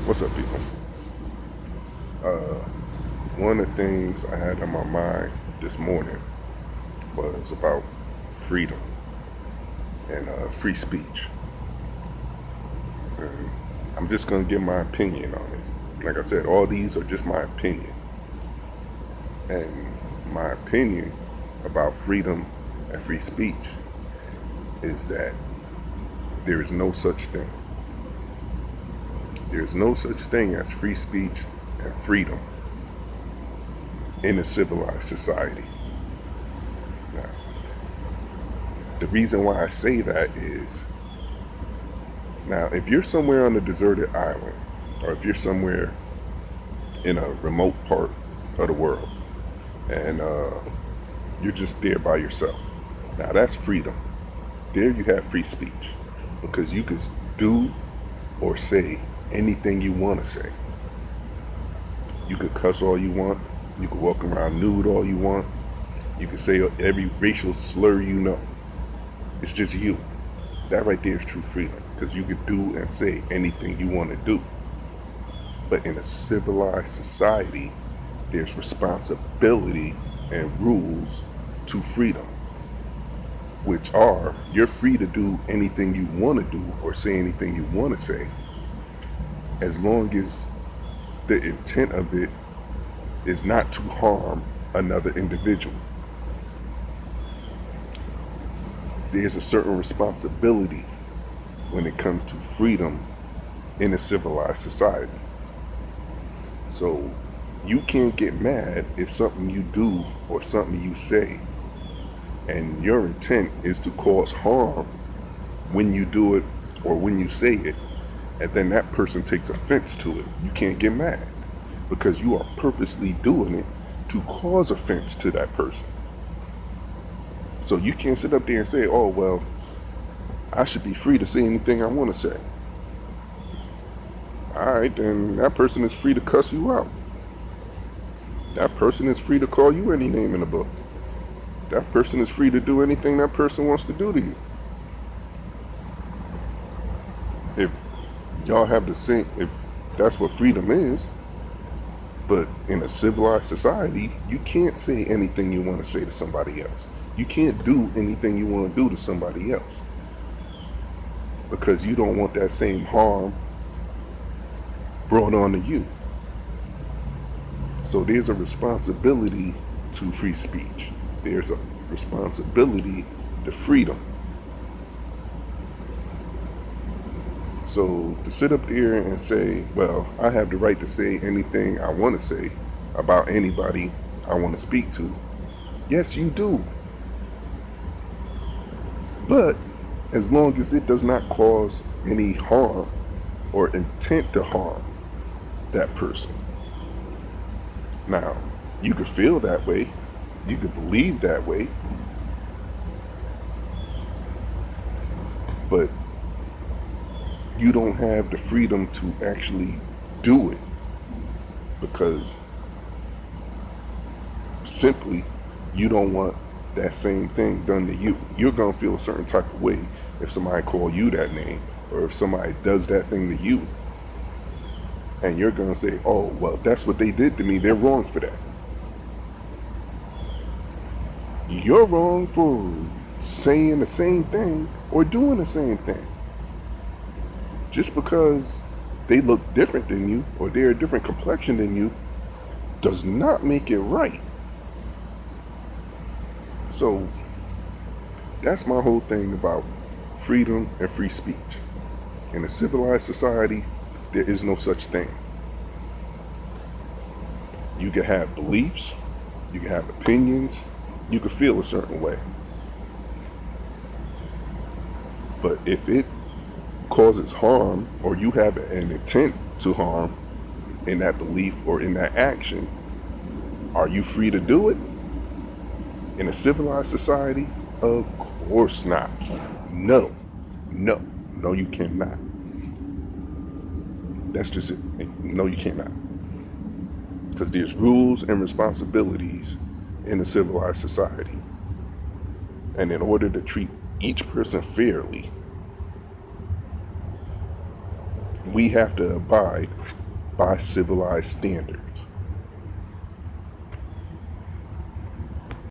What's up, people? One of the things I had on my mind this morning was about freedom and free speech. And I'm just going to give my opinion on it. Like I said, all these are just my opinion. And my opinion about freedom and free speech is that there is no such thing. There is no such thing as free speech and freedom in a civilized society. Now, the reason why I say that is now, if you're somewhere on a deserted island, or if you're somewhere in a remote part of the world, and you're just there by yourself, now that's freedom. There you have free speech because you could do or say anything you want to say. You could cuss all you want. You could walk around nude all you want. You could say every racial slur you know. It's just you. That right there is true freedom because you could do and say anything you want to do. But in a civilized society, there's responsibility and rules to freedom, which are you're free to do anything you want to do or say anything you want to say, as long as the intent of it is not to harm another individual. There's a certain responsibility when it comes to freedom in a civilized society. So you can't get mad if something you do or something you say and your intent is to cause harm when you do it or when you say it, and then that person takes offense to it. You can't get mad because you are purposely doing it to cause offense to that person. So you can't sit up there and say, oh, well, I should be free to say anything I want to say. All right, then that person is free to cuss you out. That person is free to call you any name in the book. That person is free to do anything that person wants to do to you. If y'all have the same, if that's what freedom is, but in a civilized society, you can't say anything you want to say to somebody else. You can't do anything you want to do to somebody else because you don't want that same harm brought on to you. So there's a responsibility to free speech. There's a responsibility to freedom. So to sit up there and say, well, I have the right to say anything I want to say about anybody I want to speak to. Yes, you do. But as long as it does not cause any harm or intent to harm that person. Now, you could feel that way. You could believe that way. But you don't have the freedom to actually do it because simply you don't want that same thing done to you. You're going to feel a certain type of way if somebody call you that name or if somebody does that thing to you. And you're going to say, oh, well, that's what they did to me. They're wrong for that. You're wrong for saying the same thing or doing the same thing. Just because they look different than you or they're a different complexion than you does not make it right. So that's my whole thing about freedom and free speech. In a civilized society, there is no such thing. You can have beliefs, you can have opinions, you can feel a certain way. But if it causes harm or you have an intent to harm in that belief or in that action, are you free to do it? In a civilized society? Of course not. No, you cannot. That's just it. No, you cannot. Because there's rules and responsibilities in a civilized society. And in order to treat each person fairly, we have to abide by civilized standards.